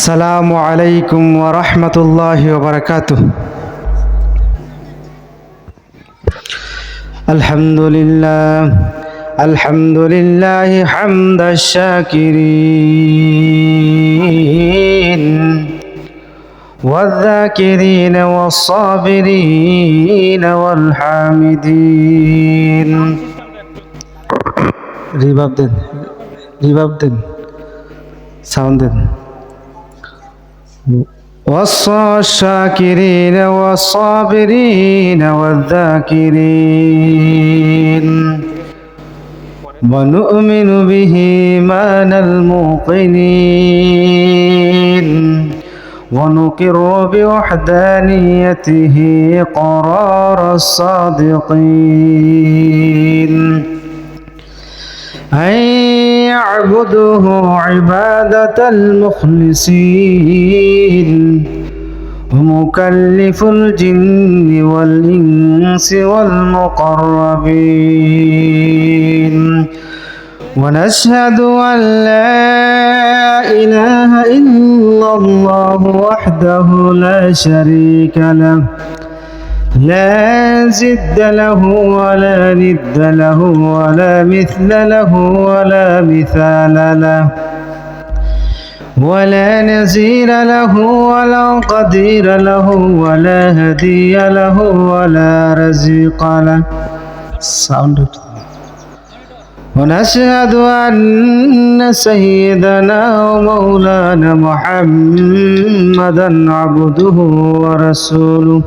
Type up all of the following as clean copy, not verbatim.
আসসালামু আলাইকুম ওয়া রাহমাতুল্লাহি ওয়া বারাকাতুহু। আলহামদুলিল্লাহ হামদাশ শাকিরিন ওয়ায-যাকিরিন ওয়াস-সাবিরিন ওয়াল হামিদিন। রিভাব দেন, সাউন্ড দেন। والشاكرين والصابرين والذاكرين ونؤمن به إيمان الموقنين ونقر بوحدانيته قرار الصادقين أن يعبده عبادة المخلصين ومكلف الجن والإنس والمقربين ونشهد أن لا إله إلا الله وحده لا شريك له لا زد له ولا ند له ولا مثل له ولا مثال له ولا نزير له ولا قدير له ولا هدي له ولا رزق له. ونشهد أن سيدنا ومولانا محمدا عبده ورسوله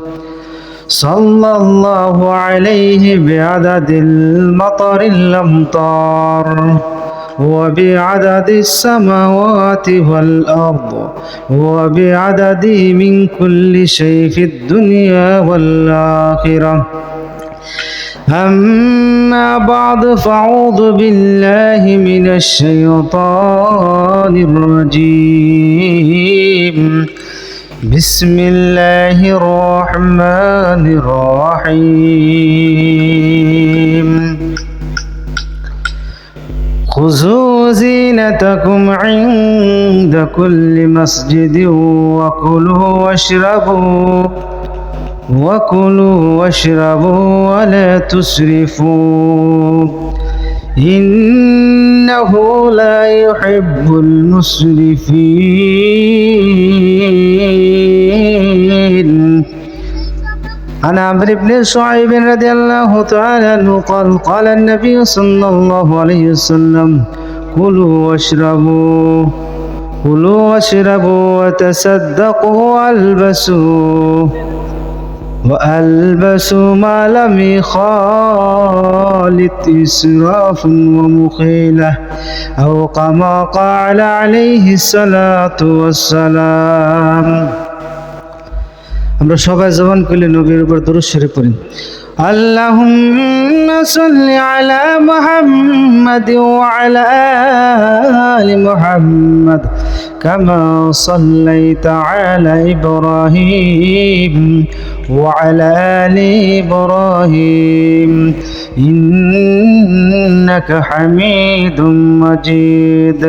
صلى الله عليه بعدد المطر الأمطار وبعدد السماوات والأرض وبعدد من كل شيء في الدنيا والآخرة. أما بعد فأعوذ بالله من الشيطان الرجيم. بسم الله الرحمن الرحيم. خذوا زينتكم عند كل مسجد وكلوا واشربوا ولا تسرفوا إنه لا يحب المسرفين. عن عمرو بن شعيب رضي الله تعالى عنه قال قال النبي صلى الله عليه وسلم كلوا واشربوا وتصدقوا وألبسوا ما لم يخالط إسراف ومخيلة أو كما قال عليه الصلاة والسلام. আমরা সবাই জবান খুলে নবীর উপর দরুদ শরীফ পড়ি। আল্লাহুম্মা সাল্লি আলা মুহাম্মাদ ওয়া আলা আলি মুহাম্মাদ কামা সাল্লাইতা আলা ইব্রাহিম ওয়া আলা আলি ইব্রাহিম ইন্নাকা হামিদুম মাজিদ.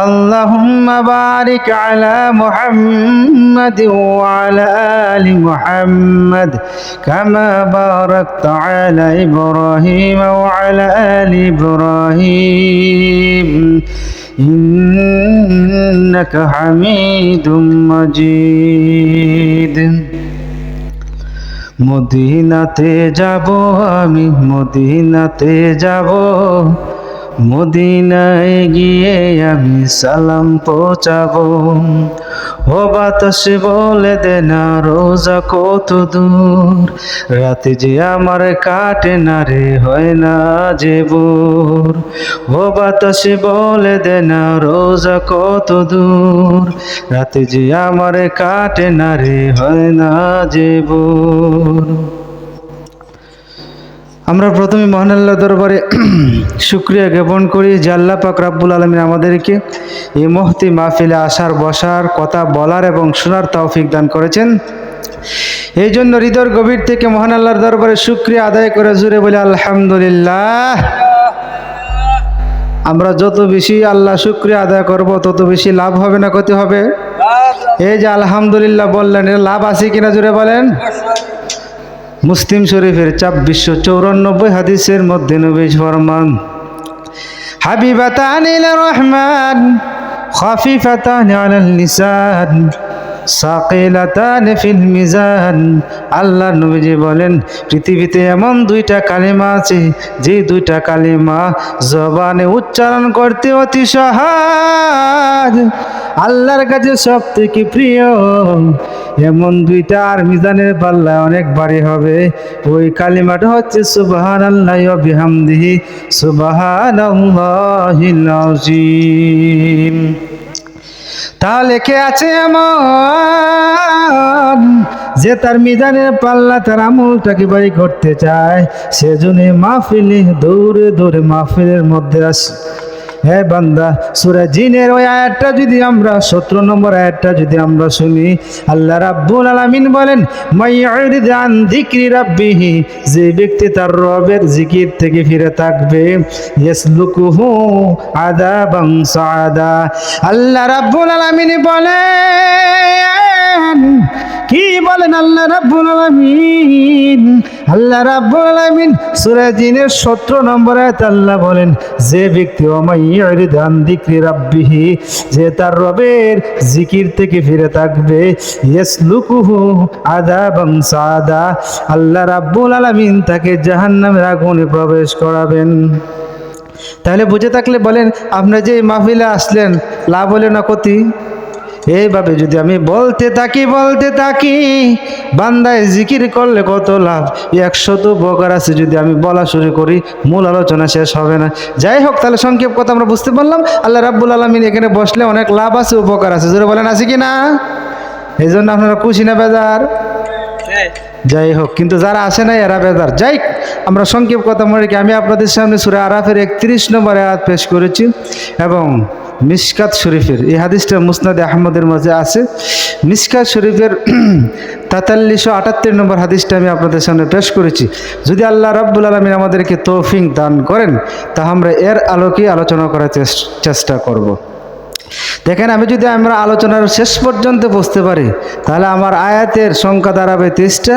আল্লাহুম্মা বারিক আলা মুহাম্মাদ ওয়া আলা আলি মুহাম্মাদ কামা বারাকতা আলা ইব্রাহিম ওয়া আলা আলি ইব্রাহিম ইন্নাকা হামিদুম মাজিদ. মদিনাতে যাব আমি, মদিনাতে যাব, মদিনায় গিয়ে আমি সালাম পৌঁছাবো। ও বাতাস বলে দে না রোজা কত দূর, রাতে যে আমার কাটে না রে হয় না যে ভোর। ও বাতাস বলে দে না রোজা কত দূর, রাতে যে আমার কাটে না রে হয় না যে ভোর। আমরা প্রথমে মহান আল্লাহ দরবারে শুকরিয়া জ্ঞাপন করি যে আল্লাহ পাক রব্বুল আলামিন আমাদেরকে এই মহতি মাহফিলে আসার, বসার, কথা বলার এবং শোনার তৌফিক দান করেছেন। এই জন্য হৃদয়ের গভীর থেকে মহান আল্লাহর দরবারে শুকরিয়া আদায় করে জুড়ে বলে আলহামদুলিল্লাহ। আমরা যত বেশি আল্লাহ শুকরিয়া আদায় করব তত বেশি লাভ হবে না ক্ষতি হবে? এই যে আলহামদুলিল্লাহ বললেন, এর লাভ আছে কিনা জোরে বলেন। মুসলিম শরীফের ২৪94 হাদিসের মধ্যে নবী ফরমান, হাবিবাতান ইলার রহমান খাফিফাতান আলাল লিসান সাকিলাতান ফিল মিজান। আল্লাহ নবীজি বলেন, পৃথিবীতে এমন দুইটা কালিমা আছে যে দুইটা কালিমা জবানে উচ্চারণ করতে অতি সহজ, আল্লাহর কাছে সব থেকে প্রিয়। এমন দুইটা আর মিজানের পাল্লা অনেক ভারী হবে। ওই কালিমাটা হচ্ছে সুবহানাল্লাহি ওয়া বিহামদিহি সুবহানাল্লাহিল আযীম। তাহলে কে আছে এমন যে তার মিজানের পাল্লা তার আমলটাকে বাড়ি করতে চায়, সেজন্য মাহফিলে দৌড়ে দৌড়ে মাহফিলের মধ্যে আসে। হে বান্দা, সূরা জিনের ওই আয়াতটা যদি আমরা 17 নম্বর আয়াতটা যদি আমরা শুনি, আল্লাহ রাব্বুল আলামিন বলেন, মাইয়ুরিদ আন যিকরি রাব্বিহি, যে ব্যক্তি তার রবের জিকির থেকে ফিরে থাকবে, ইয়াসলুকুহু আযাবান সাআদা। আল্লাহ রাব্বুল আলামিন বলেন, কি বলেন আল্লাহ রাব্বুল আলামিন? আল্লাহ রাব্বুল আলামিন সূরা জিনের 17 নম্বর আয়াত আল্লাহ বলেন, যে ব্যক্তি ওমাইয়ুরিদ আন যিকরি রাব্বিহি, যে তার রবের জিকির থেকে ফিরে থাকবে, ইয়াসলুকুহু আযাবান সাআদা, আল্লাহ রাব্বুল আলামিন তাকে জাহান্নামের আগুনে প্রবেশ করাবেন। তাহলে বুঝে থাকলে বলেন, আপনি যে মাহফিলে আসলেন, লাভ হলো না ক্ষতি? এইভাবে যদি আমি বলতে থাকি বান্দায় জিকির করলে কত লাভ, 100 উপকার আছে। যদি আমি বলা শুরু করি মূল আলোচনা শেষ হবে না। যাই হোক, তাহলে সংক্ষেপ কথা আমরা বুঝতে পারলাম, আল্লাহ রাব্বুল আলামিন এখানে বসলে অনেক লাভ আছে, উপকার আছে। জোরে বলেন, আছে কি না? এই জন্য আপনারা খুশি না বেজার? যাই হোক, কিন্তু যারা আসে না এরা বেজার। যাই, আমরা সংক্ষেপ কথা মনে রেখে আমি আপনাদের সামনে সূরা আরাফের 31 নম্বর আয়াত পেশ করেছি এবং মিশকাত শরীফের এই হাদিসটা মুসনাদে আহমদের মাঝে আছে। মিশকাত শরীফের 4378 নম্বর হাদিসটা আমি আপনাদের সামনে পেশ করেছি। যদি আল্লাহ রাব্বুল আলামিন আমাদেরকে তৌফিক দান করেন, তা আমরা এর আলোকে আলোচনা করার চেষ্টা করব। দেখেন, আমরা আলোচনার শেষ পর্যন্ত বুঝতে পারি, তাহলে আমার আয়াতের সংখ্যা দাঁড়াবে 30টা,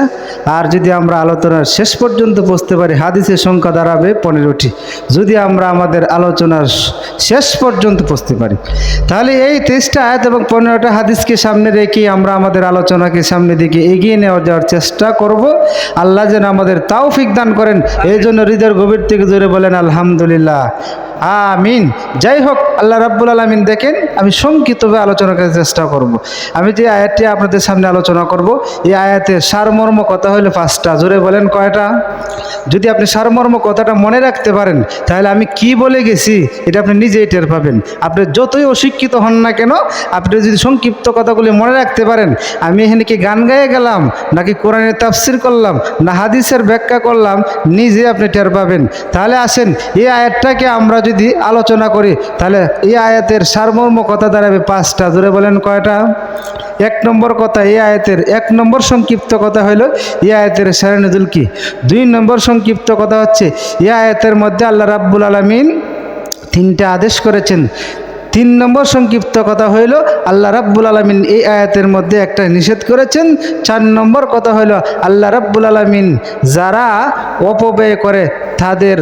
আর যদি আমরা আলোচনার শেষ পর্যন্ত বুঝতে পারি, হাদিসের সংখ্যা দাঁড়াবে 15টি। যদি আমরা আমাদের আলোচনার শেষ পর্যন্ত বুঝতে পারি, তাহলে এই 30টা আয়াত এবং 15টা হাদিসকে সামনে রেখে আমরা আমাদের আলোচনাকে সামনের দিকে এগিয়ে যাওয়ার চেষ্টা করব। আল্লাহ যেন আমাদের তৌফিক দান করেন, এই জন্য হৃদয়ের গভীর থেকে জোরে বলেন আলহামদুলিল্লাহ, আমিন। যাই হোক, আল্লাহ রাব্বুল আলামিন দেখেন, আমি সংক্ষিপ্তভাবে আলোচনা করার চেষ্টা করব। আমি যে আয়াতটি আপনাদের সামনে আলোচনা করব, এই আয়াতের সারমর্ম কথা হলো 5টা। জোরে বলেন, কয়টা? যদি আপনি সারমর্ম কথাটা মনে রাখতে পারেন, তাহলে আমি কি বলে গেছি এটা আপনি নিজেই টের পাবেন। আপনি যতই অশিক্ষিত হন না কেন, আপনি যদি সংক্ষিপ্ত কথাগুলি মনে রাখতে পারেন, আমি এখানে কি গান গায়ে গেলাম, নাকি কোরআনের তাফসির করলাম, না হাদিসের ব্যাখ্যা করলাম, নিজে আপনি টের পাবেন। তাহলে আসেন, এই আয়াতটাকে আমরা যদি আলোচনা করি, তাহলে এই আয়াতের সারমর্ম কথা দাঁড়াবে 5টা। জোরে বলেন, কয়টা? 1 নম্বর কথা, এই আয়াতের 1 নম্বর সংক্ষিপ্ত কথা হইল এই আয়াতের শানে নুজুল কি। 2 নম্বর সংক্ষিপ্ত কথা হচ্ছে, এই আয়াতের মধ্যে আল্লাহ রাব্বুল আলামিন 3টা আদেশ করেছেন। 3 নম্বর সংক্ষিপ্ত কথা হইল, আল্লাহ রাব্বুল আলামিন এই আয়াতের মধ্যে একটা নিষেধ করেছেন। 4 নম্বর কথা হইল, আল্লাহ রাব্বুল আলামিন যারা অপব্যয় করে তাদের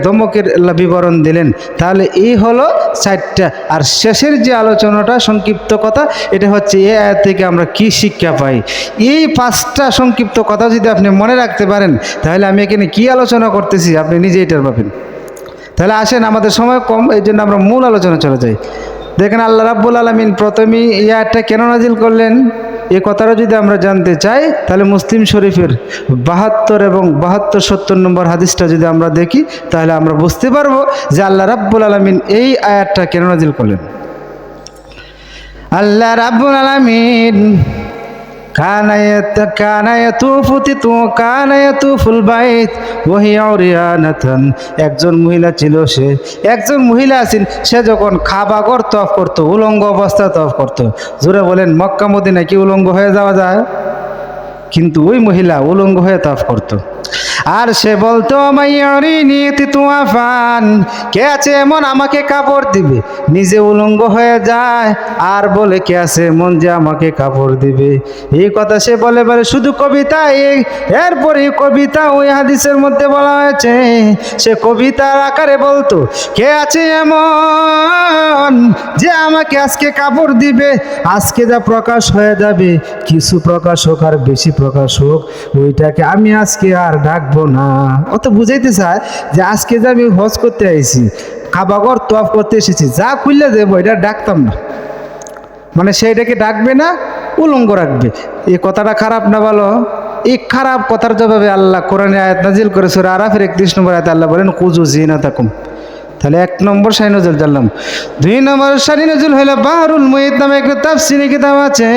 দমকের বিবরণ দিলেন। তাহলে এই হলো 4টা। আর শেষের যে আলোচনাটা সংক্ষিপ্ত কথা, এটা হচ্ছে এই আয়াত থেকে আমরা কি শিক্ষা পাই। এই 5টা সংক্ষিপ্ত কথা যদি আপনি মনে রাখতে পারেন, তাহলে আমি এখানে কি আলোচনা করতেছি আপনি নিজেই টের পাবেন। তাহলে আসেন, আমাদের সময় কম, এই জন্য আমরা মূল আলোচনা চলে যাই। দেখেন, আল্লাহ রাব্বুল আলামিন প্রথমেই এই আয়াতটা কেন নাজিল করলেন, এই কথাটা যদি আমরা জানতে চাই, তাহলে মুসলিম শরীফের 72 এবং 72-70 নম্বর হাদিসটা যদি আমরা দেখি, তাহলে আমরা বুঝতে পারবো যে আল্লাহ রাব্বুল আলামিন এই আয়াতটা কেন নাজিল করলেন। আল্লাহ রাব্বুল আলামিন কানা ইয়াতুফুল বাইত ওয়া হিয়া উরিয়ানাতান। একজন মহিলা ছিল, একজন মহিলা আছেন, সে যখন কাবাঘর তওয়াফ করত, উলঙ্গ অবস্থায় তওয়াফ করত। জোরে বলেন, মক্কা মদিনায় কি উলঙ্গ হয়ে যাওয়া যায়? কিন্তু ওই মহিলা উলঙ্গ হয়ে তওয়াফ করত। আর সে বলতো মাইয়ারিনি তিতুয়াফান, কে আছে এমন আমাকে কাপড় দিবে, নিজে উলঙ্গ হয়ে যায় আর বলে কে আছে এমন যে আমাকে কাপড় দিবে। এই কথা সে বলে শুধু কবিতা। এরপরে কবিতা ওই হাদিসের মধ্যে বলা হয়েছে সে কবিতার আকারে বলতো কে আছে এমন যে আমাকে আজকে কাপড় দিবে, আজকে যা প্রকাশ হয়ে যাবে, কিছু প্রকাশ হোক আর বেশি প্রকাশ হোক, ওইটাকে আমি আজকে আর ডাকবো না। অত বুঝাইতে চায় যে আজকে যে আমি হজ করতে আইছি, কাবাগর তওয়াফ করতে এসেছি, যা খুললে দেবো এটা ডাকতাম না, মানে সেইটাকে ডাকবে না, উলঙ্গ রাখবে। এই কথাটা খারাপ না ভালো? এই খারাপ কথার জবাবে আল্লাহ কোরআনে আয়াত নাজিল করে সূরা আরাফের 31 নম্বর আয়াতে আল্লাহ বলেন কুজু জিনাতাকুম। তাহলে 1 নম্বর শাহী নজুল জানলাম। 2 নম্বর শাহী নজুল হলো বাহরুল মুহিত নামে একটা তাফসীরি কিতাব আছে।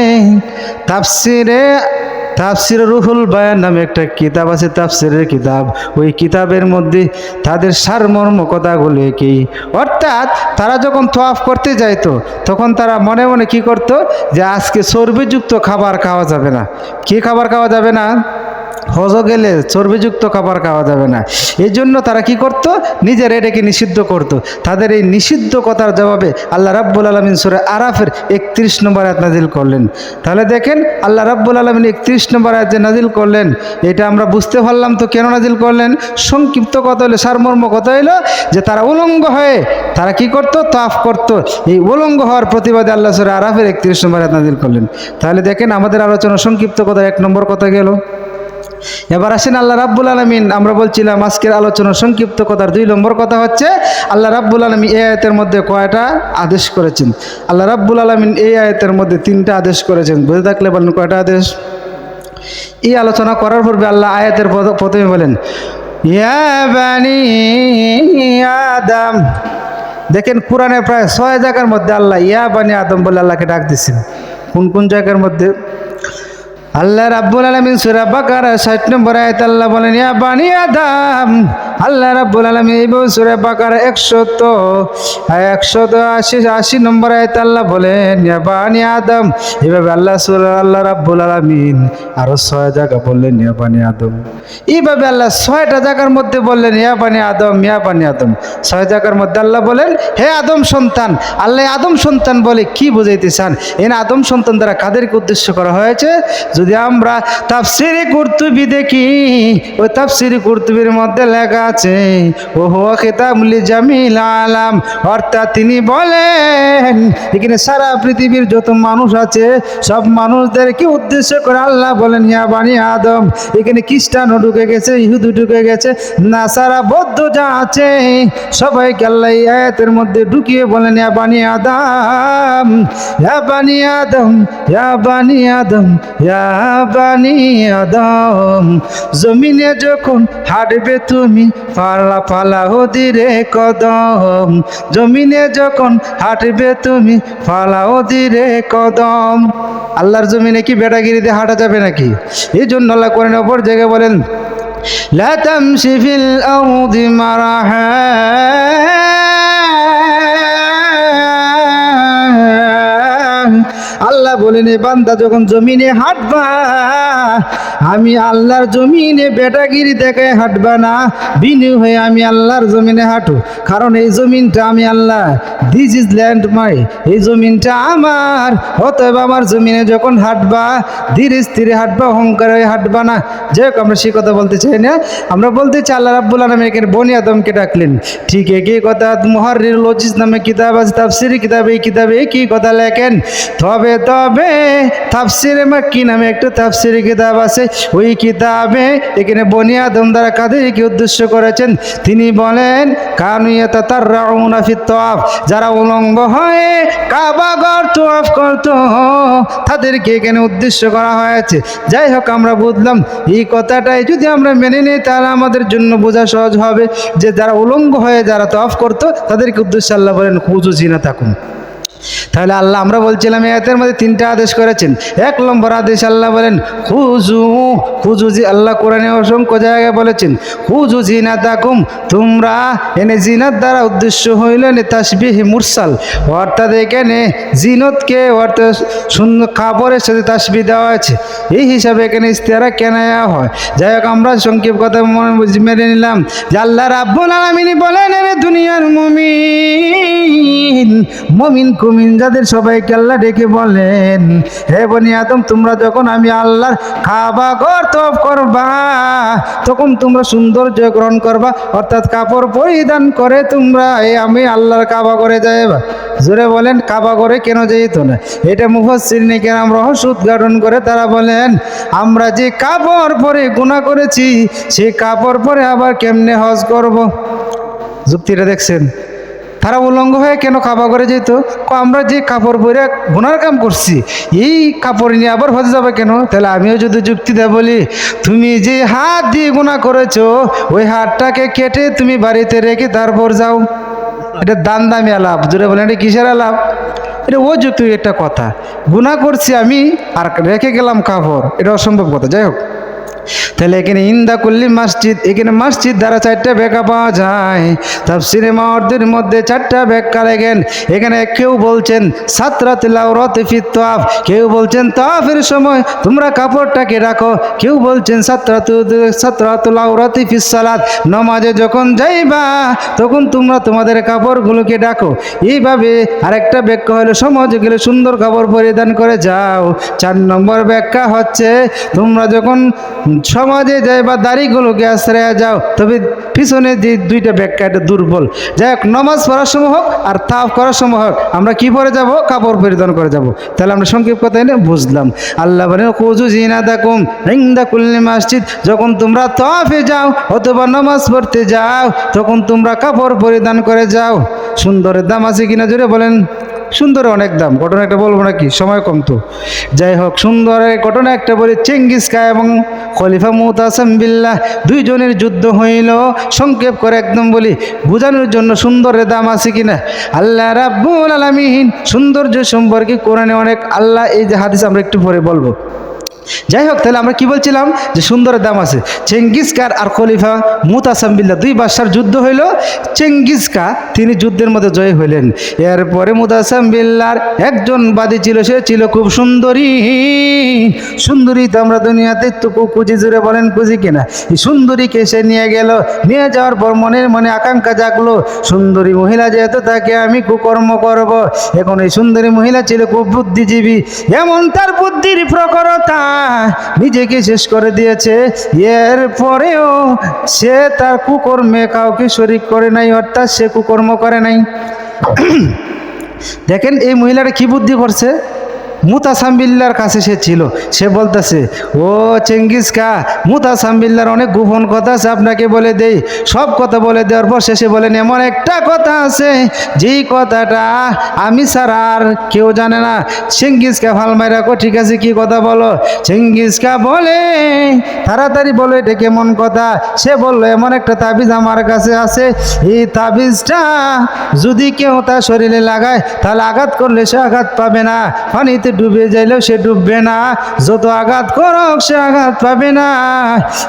তাফসির রুহুল বায়ান নামে একটা কিতাব আছে, তাফসিরের কিতাব। ওই কিতাবের মধ্যে তাদের সারমর্ম কথাগুলো কি, অর্থাৎ তারা যখন তওয়াফ করতে যাইতো তখন তারা মনে মনে কি করত যে আজকে চর্বিযুক্ত খাবার খাওয়া যাবে না। কি খাবার খাওয়া যাবে না? হজ গেলে চর্বিযুক্ত খাবার খাওয়া যাবে না। এই জন্য তারা কি করত, নিজের এটাকে নিষিদ্ধ করত। তাদের এই নিষিদ্ধ কথার জবাবে আল্লাহ রাব্বুল আলামিন সূরা আরাফের 31 নম্বর আয়াত নাজিল করলেন। তাহলে দেখেন আল্লাহ রাব্বুল আলামিন 31 নম্বর আয়াত যে নাজিল করলেন, এটা আমরা বুঝতে পারলাম তো কেন নাজিল করলেন। সংক্ষিপ্ত কথা হলো, সারমর্ম কথা হলো যে তারা উলঙ্গ হয়ে তারা কি করত, তওয়াফ করত। এই উলঙ্গ হওয়ার প্রতিবাদে আল্লাহ সূরা আরাফের 31 নম্বর আয়াত নাজিল করলেন। তাহলে দেখেন আমাদের আলোচনা সংক্ষিপ্ত কথা 1 নম্বর কথা গেল। এবার আসেন আল্লাহ রাব্বুল আলামিন, আমরা বলছিলাম আজকের আলোচনা সংক্ষিপ্ত কথার 2 নম্বর কথা হচ্ছে আল্লাহ রাব্বুল আলামিন এই আয়াতের মধ্যে কয়টা আদেশ করেছেন। আল্লাহ রাব্বুল আলামিন এই আয়াতের মধ্যে 3টা আদেশ করেছেন। বুঝে থাকলে বলেন কয়টা আদেশ। এই আলোচনা করার পূর্বে আল্লাহ আয়াতের প্রথমে বলেন ইয়া বানি আদম। দেখেন কোরআনে প্রায় 6 জায়গার মধ্যে আল্লাহ ইয়া বানি আদম বলে আল্লাহকে ডাক দিচ্ছেন। কোন কোন জায়গার মধ্যে? আল্লাহ রাব্বুল আলামিন সূরা বাকারা 60 নম্বর আয়াতে আল্লাহ বলেন ইয়া বানি আদম। আল্লাহ রাব্বুল আলামিন এই সূরা বাকারা 180 নম্বর আয়াতে আল্লাহ বলেন ইয়া বানি আদম। এভাবে আল্লাহ রাব্বুল আলামিন আরো 6 জায়গা বললেন ইয়া বানি আদম। এইভাবে আল্লাহ 6টা জায়গার মধ্যে বললেন ইয়া বানি আদম, ইয়া বানি আদম। 6 জায়গার মধ্যে আল্লাহ বলেন হে আদম সন্তান। আল্লাহ আদম সন্তান বলে কি বুঝাইতে চান? এখানে আদম সন্তান দ্বারা কাদেরকে উদ্দেশ্য করা হয়েছে? যদি আমরা তাফসীরে কুরতুবী দেখি, ওই তাফসীরে কুরতুবীর মধ্যে লেখা আছে ও হুয়া খিতাবুল জামিল আলাম, অর্থাৎ তিনি বলেন এখানে সারা পৃথিবীর যত মানুষ আছে সব মানুষদেরকে উদ্দেশ্য করে আল্লাহ বলেন ইয়া বানি আদম। এখানে খ্রিস্টানও ঢুকে গেছে, ইহুদি ঢুকে গেছে, নাসারা বৌদ্ধ যা আছে সবাইকে আল্লাহ এই আয়াতের মধ্যে ঢুকিয়ে বলেন ইয়া বানি আদম, ইয়া বানি আদম, ইয়া বানি আদম, ইয়া বানি আদম। জমিনে যখন হাঁটবে তুমি পালা পালা ধীরে কদম, জমিনে যখন হাঁটবে তুমি পালাও ধীরে কদম। আল্লাহর জমিনে কি বেটাগিরিতে হাঁটা যাবে নাকি? এই জন্য আল্লাহ কোরআন অপর জায়গায় বলেন লা তামশি ফিল আরদি মারাহা। আল্লাহ বলেন এ বান্দা যখন জমিনে হাঁটবা, আমি আল্লাহর জমিনে বেটাগিরি দেখায় হাঁটবা না, বিনু হয়ে আমি আল্লাহর জমিনে হাঁটো। কারণ এই জমিনটা আমি আল্লাহ, দিস ইজ ল্যান্ড মাই, এই জমিনটা আমার। অতএব আমার জমিনে যখন হাঁটবা ধীরে স্থিরে হাঁটবা, অহংকার হয়ে হাঁটবা না। যাই হোক আমরা সেই কথা বলতে চাই না, আমরা বলতে চাই আল্লাহ রাব্বুল আলামিন এখানে বনি আদমকে ডাকলেন। ঠিক একই কথা মুহাররির লজিজ নামে কিতাব আছে, তাফসীরি কিতাব, এই কিতাবে একই কথা লেখেন। তবে তাফসীরে মাক্কি নামে একটা তাফসীরি কিতাব আছে, ওই কিতাবে এখানে বনি আদম দ্বারা কাদেরকে উদ্দেশ্য করেছেন? তিনি বলেন কানু ইয়াতাতাররাউনা ফিত তাওয়াফ, যারা উলঙ্গ হয়ে কাবা ঘর তাওয়াফ করত তাদেরকে এখানে উদ্দেশ্য করা হয়েছে। যাই হোক আমরা বুঝলাম এই কথাটাই যদি আমরা মেনে নিই তাহলে আমাদের জন্য বোঝা সহজ হবে যে যারা উলঙ্গ হয়ে যারা তাওয়াফ করত তাদেরকে উদ্দেশ্যে আল্লাহ বলেন খুজু জিনাতাকুম। তাহলে আল্লাহ, আমরা বলছিলাম এই আয়াতের মধ্যে তিনটা আদেশ করেছেন। 1 নম্বর আদেশ আল্লাহ বলেন খুজু, খুজু জি, আল্লাহ কোরআনে অসংখ্য জায়গায় বলেছেন খুজু জিনাতাকুম, তোমরা এনে জিনাত দ্বারা উদ্দেশ্য হইল তাসবিহ মুরসাল, অর্থাৎ এখানে জিনতকে অর্থাৎ সুন্দর কাপড়ের সাথে তাসবিহ দেওয়া আছে, এই হিসাবে এখানে ইস্তেহারা কেন হয়। যাই হোক, আমরা সংক্ষেপ কথা মেনে নিলাম যে আল্লাহ রাব্বুল আলামিন বলেন, এর দুনিয়ার মুমিন, মুমিন কুমিন যাদের সবাইকে আল্লাহ ডেকে বলেন, হে বনি আদম, তোমরা যখন আমি আল্লাহর কাবা ঘর তওয়াফ করবা তখন তোমরা সৌন্দর্য গ্রহণ করবা, অর্থাৎ কাপড় পরিধান করে তোমরা আমি আল্লাহর কাবা ঘরে যাইবা। জোরে বলেন, কাবা ঘরে কেন যাইত না? এটা মুফাসসিরিনে কেরাম রহস্য উদ্ঘাটন করে তারা বলেন, আমরা যে কাপড় পরে গুনাহ করেছি সেই কাপড় পরে আবার কেমনে হজ করব? যুক্তিটা দেখছেন? তারা উলঙ্গ হয়ে কেন কাবা করে যেত? আমরা যে কাপড় পরে গুনার কাম করছি এই কাপড় নিয়ে আবার হজে যাবে কেন? তাহলে আমিও যদি যুক্তি দেয় বলি, তুমি যে হাত দিয়ে গুনাহ করেছো ওই হাতটাকে কেটে তুমি বাড়িতে রেখে তারপর যাও, এটা দান দামি আলাপ। জোরে বলেন, এটা কিসের আলাপ? এটা ও যুক্তি একটা কথা, গুনাহ করছি আমি আর রেখে গেলাম কাপড়, এটা অসম্ভব কথা। যাই হোক, তাহলে এখানে ইন্দা কুল্লি মসজিদ, এখানে মসজিদ দ্বারা 4টা ব্যাখ্যা পাওয়া যায়। তাফসীরে মাওয়ারদির মধ্যে 4টা ব্যাখ্যা লেখেন। এখানে কেউ বলছেন সাতরাতুল আওরাত ফি তাওয়াফ, কেউ বলছেন তাওয়াফের সময় তোমরা কাপড়টাকে রাখো, কেউ বলছেন সাতরাতুল আওরাত ফি সালাত, নামাজে যখন যাইবা তখন তোমরা তোমাদের কাপড়গুলোকে রাখো। এইভাবে আরেকটা ব্যাখ্যা হলো সমাজে গেলে সুন্দর কাপড় পরিধান করে যাও। 4 নম্বর ব্যাখ্যা হচ্ছে তোমরা যখন সমাজে যাই বা দাড়িগুলোকে আশ্রয় যাও, তবে পিছনে যে 2টা ব্যাখ্যা এটা দুর্বল। যাই হোক, নামাজ পড়ার সময় হোক আর তাওয়াফ করার সময় হোক আমরা কি পরে যাব? কাপড় পরিধান করে যাব। তাহলে আমরা সংক্ষেপ কথা এনে বুঝলাম। আল্লাহ বলেন খুজু জিনাতাকুম ইনদা কুল্লি মসজিদ, যখন তোমরা তাওয়াফে যাও অথবা নামাজ পড়তে যাও তখন তোমরা কাপড় পরিধান করে যাও। সুন্দরের দাম আছে কিনা জোরে বলেন? সুন্দরের অনেক দাম। ঘটনা একটা বলবো নাকি? সময় কম তো। যাই হোক, সুন্দরের ঘটনা একটা বলি। চেঙ্গিস খান এবং খলিফা মুতাসিম বিল্লাহ 2 জনের যুদ্ধ হইল। সংক্ষেপ করে একদম বলি বোঝানোর জন্য সুন্দরের দাম আছে কিনা। আল্লাহ রাব্বুল আলামিন সৌন্দর্য সম্পর্কে কোরআনে অনেক আল্লাহ, এই যে হাদিস আমরা একটু পরে বলবো। যাই হোক, তাহলে আমরা কি বলছিলাম যে সুন্দরের দাম আছে। চেঙ্গিস খান আর খলিফা মুতাসিম বিল্লাহ 2 বাদশার যুদ্ধ হইল। চেঙ্গিস খান তিনি যুদ্ধের মধ্যে জয় হইলেন। এরপরে মুতাসিম বিল্লাহর একজন বাদী ছিল, সে ছিল খুব সুন্দরী। সুন্দরী তো আমরা দুনিয়াতে তো খুঁজি, জুড়ে বলেন খুঁজি কিনা? এই সুন্দরীকে সে নিয়ে গেল। নিয়ে যাওয়ার পর মনে আকাঙ্ক্ষা জাগলো, সুন্দরী মহিলা যেহেতু তাকে আমি কুকর্ম করব। এখন এই সুন্দরী মহিলা ছিল খুব বুদ্ধিজীবী, এমন তার বুদ্ধির প্রখরতা নিজেকে শেষ করে দিয়েছে। এর পরেও সে তার কুকর্মে কাউকে শরীক করে নাই, অর্থাৎ সে কুকর্ম করে নাই। দেখেন এই মহিলাটা কি বুদ্ধি করছে। মুতাসিম বিল্লাহর কাছে সে ছিল, সে বলতেছে, ও চেঙ্গিস খান, মুতাসিম বিল্লাহর অনেক গোপন কথা আছে, আপনাকে বলে দেই। সব কথা বলে দেওয়ার পর শেষে বলেন, এমন একটা কথা আছে যেই কথাটা আমি ছাড়া আর কেউ জানে না। চেঙ্গিস খান ফালমাই রাখো, ঠিক আছে কি কথা বলো? চেঙ্গিস খান বলে, তাড়াতাড়ি বলো এটা কেমন কথা? সে বলল, এমন একটা তাবিজ আমার কাছে আছে, এই তাবিজটা যদি কেউ তার শরীরে লাগায় তাহলে আঘাত করলে সে আঘাত পাবে না, পানিতে ডুবে যাইলেও সে ডুববে না, যত আঘাত করুক সে আঘাত পাবে না।